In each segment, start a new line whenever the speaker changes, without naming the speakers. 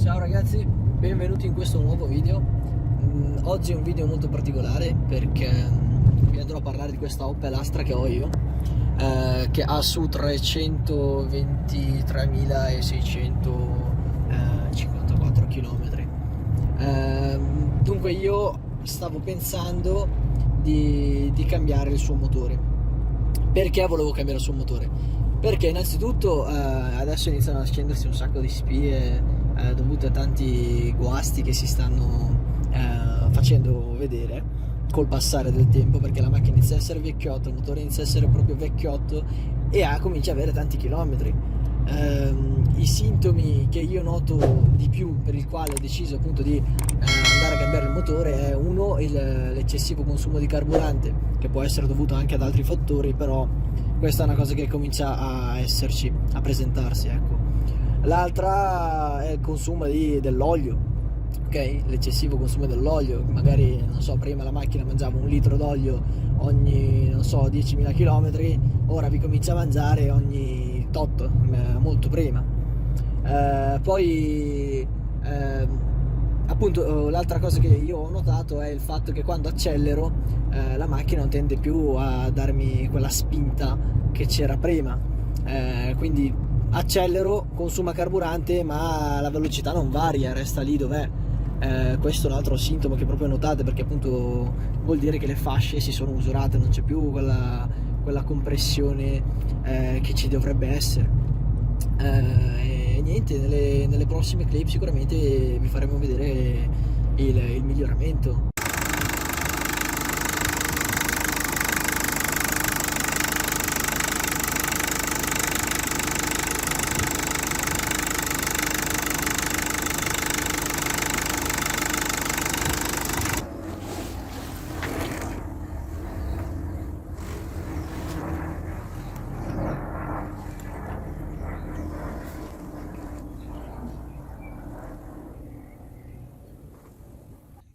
Ciao ragazzi, benvenuti in questo nuovo video. Oggi è un video molto particolare perché vi andrò a parlare di questa Opel Astra che ho io, che ha su 323.654 km. Dunque io stavo pensando di cambiare il suo motore. Perché volevo cambiare il suo motore? Perché innanzitutto adesso iniziano a scendersi un sacco di spie dovute a tanti guasti che si stanno facendo vedere col passare del tempo, perché la macchina inizia a essere vecchiotto, il motore inizia a essere proprio vecchiotto e comincia a avere tanti chilometri. I sintomi che io noto di più, per il quale ho deciso appunto di andare a cambiare il motore, è uno, l'eccessivo consumo di carburante, che può essere dovuto anche ad altri fattori, però questa è una cosa che comincia a esserci, a presentarsi, ecco. L'altra è il consumo dell'olio, ok? L'eccessivo consumo dell'olio, magari, non so, prima la macchina mangiava 1 litro d'olio ogni, non so, 10.000 km, ora vi comincia a mangiare ogni tot, molto prima. Poi appunto l'altra cosa che io ho notato è il fatto che quando accelero la macchina non tende più a darmi quella spinta che c'era prima, quindi accelero, consuma carburante, ma la velocità non varia, resta lì dov'è. Questo è un altro sintomo che proprio notate, perché appunto vuol dire che le fasce si sono usurate, non c'è più quella compressione che ci dovrebbe essere. E niente, nelle prossime clip sicuramente vi faremo vedere il miglioramento.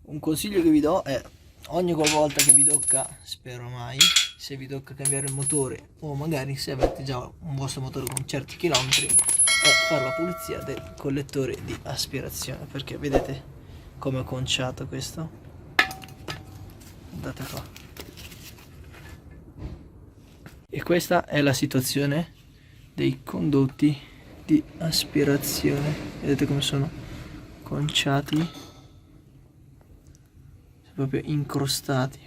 Un consiglio che vi do è, ogni qualvolta che vi tocca, spero mai, se vi tocca cambiare il motore, o magari se avete già un vostro motore con certi chilometri, è fare la pulizia del collettore di aspirazione, perché vedete come ho conciato questo? Guardate qua. E questa è la situazione dei condotti di aspirazione, vedete come sono conciati, proprio incrostati.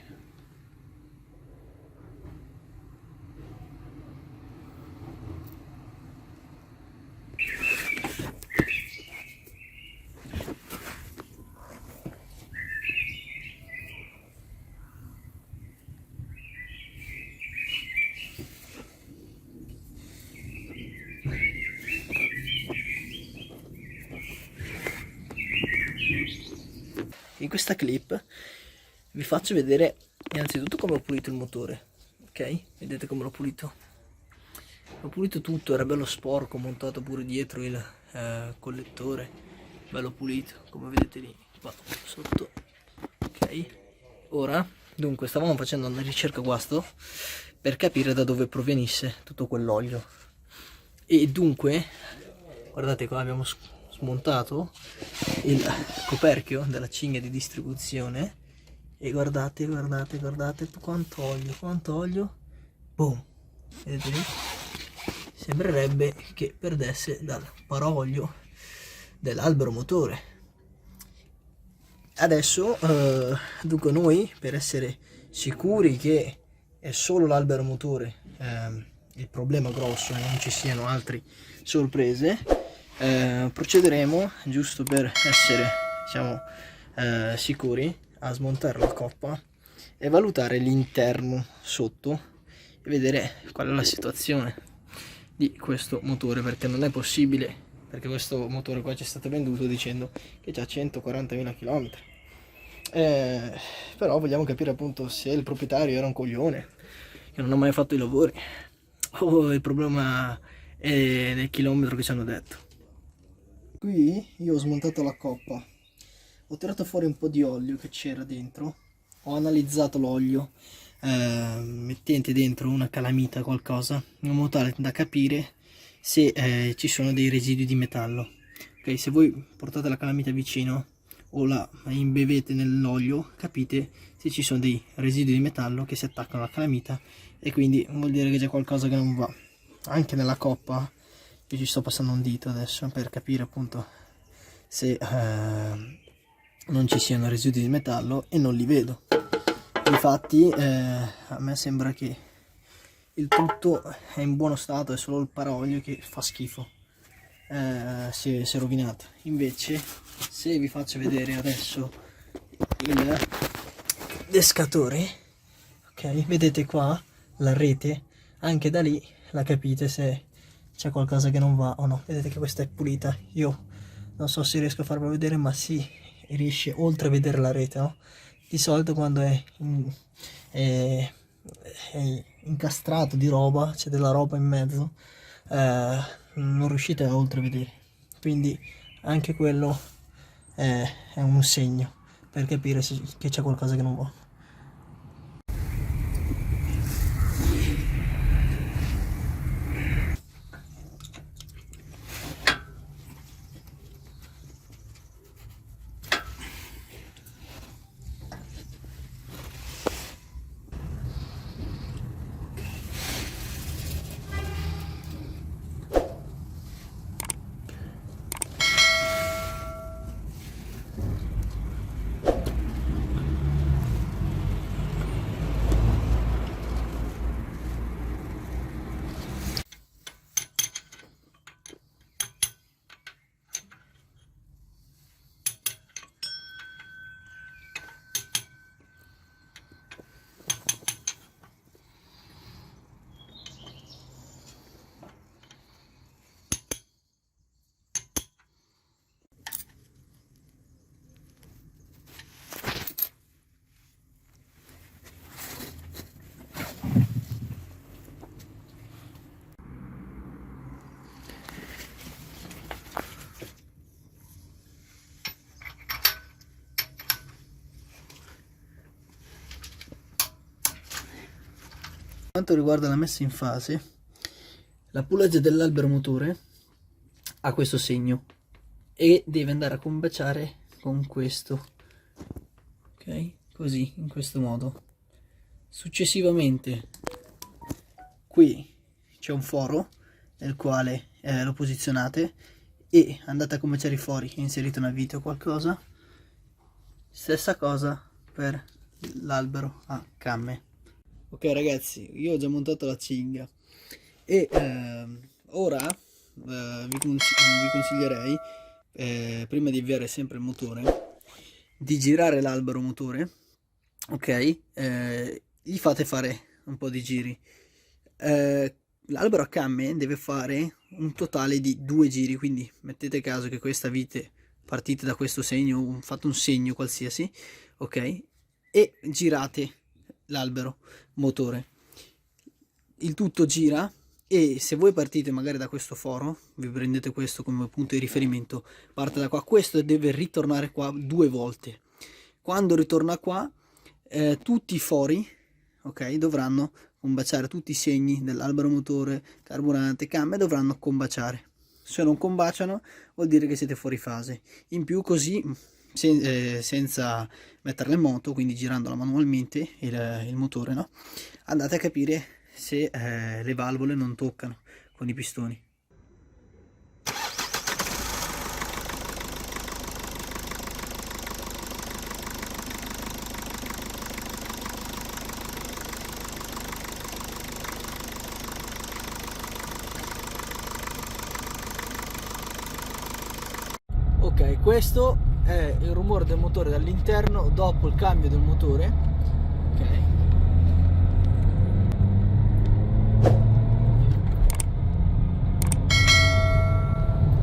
In questa clip vi faccio vedere innanzitutto come ho pulito il motore, ok? Vedete come l'ho pulito? Ho pulito tutto, era bello sporco, ho montato pure dietro il collettore, bello pulito, come vedete lì, qua sotto, ok? Ora, dunque, stavamo facendo una ricerca guasto per capire da dove provenisse tutto quell'olio. E dunque, guardate qua, abbiamo smontato il coperchio della cinghia di distribuzione e guardate quanto olio, boom, vedete lì? Sembrerebbe che perdesse dal paraolio dell'albero motore. Adesso dunque noi, per essere sicuri che è solo l'albero motore il problema grosso e non ci siano altre sorprese, procederemo, giusto per essere, diciamo, sicuri, a smontare la coppa e valutare l'interno sotto e vedere qual è la situazione di questo motore, perché non è possibile, perché questo motore qua ci è stato venduto dicendo che ha 140.000 km, però vogliamo capire appunto se il proprietario era un coglione che non ha mai fatto i lavori o il problema è nel chilometro che ci hanno detto. Qui io ho smontato la coppa, ho tirato fuori un po' di olio che c'era dentro, ho analizzato l'olio mettente dentro una calamita, qualcosa, in modo tale da capire se ci sono dei residui di metallo. Ok, se voi portate la calamita vicino o la imbevete nell'olio, capite se ci sono dei residui di metallo che si attaccano alla calamita, e quindi vuol dire che c'è qualcosa che non va. Anche nella coppa io ci sto passando un dito adesso per capire appunto se non ci siano residui di metallo, e non li vedo. Infatti a me sembra che il tutto è in buono stato, è solo il paraolio che fa schifo, si è rovinato. Invece se vi faccio vedere adesso il descatore, ok, vedete qua la rete, anche da lì la capite se c'è qualcosa che non va o no. Vedete che questa è pulita, io non so se riesco a farvelo vedere, ma si riesce oltre a vedere la rete, no? Di solito quando è incastrato di roba, c'è della roba in mezzo, non riuscite a oltre vedere, quindi anche quello è un segno per capire che c'è qualcosa che non va. Per quanto riguarda la messa in fase, la puleggia dell'albero motore ha questo segno e deve andare a combaciare con questo, ok, così, in questo modo. Successivamente qui c'è un foro nel quale lo posizionate e andate a combaciare i fori, inserite una vite o qualcosa. Stessa cosa per l'albero a camme. Ok ragazzi, io ho già montato la cinghia e ora vi consiglierei, prima di avviare sempre il motore, di girare l'albero motore, ok? Gli fate fare un po' di giri. L'albero a camme deve fare un totale di 2 giri, quindi mettete caso che questa vite partite da questo segno, fate un segno qualsiasi, ok? E girate l'albero motore, il tutto gira, e se voi partite magari da questo foro, vi prendete questo come punto di riferimento, parte da qua, questo deve ritornare qua 2 volte. Quando ritorna qua tutti i fori, ok, dovranno combaciare, tutti i segni dell'albero motore, carburante, camme dovranno combaciare. Se non combaciano vuol dire che siete fuori fase. In più così, senza metterla in moto, quindi girandola manualmente il motore, no? Andate a capire se le valvole non toccano con i pistoni. Ok, questo è il rumore del motore dall'interno dopo il cambio del motore. Ok,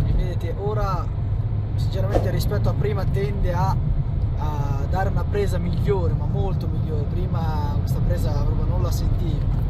e vedete ora sinceramente rispetto a prima tende a dare una presa migliore, ma molto migliore. Prima questa presa proprio non la sentivo.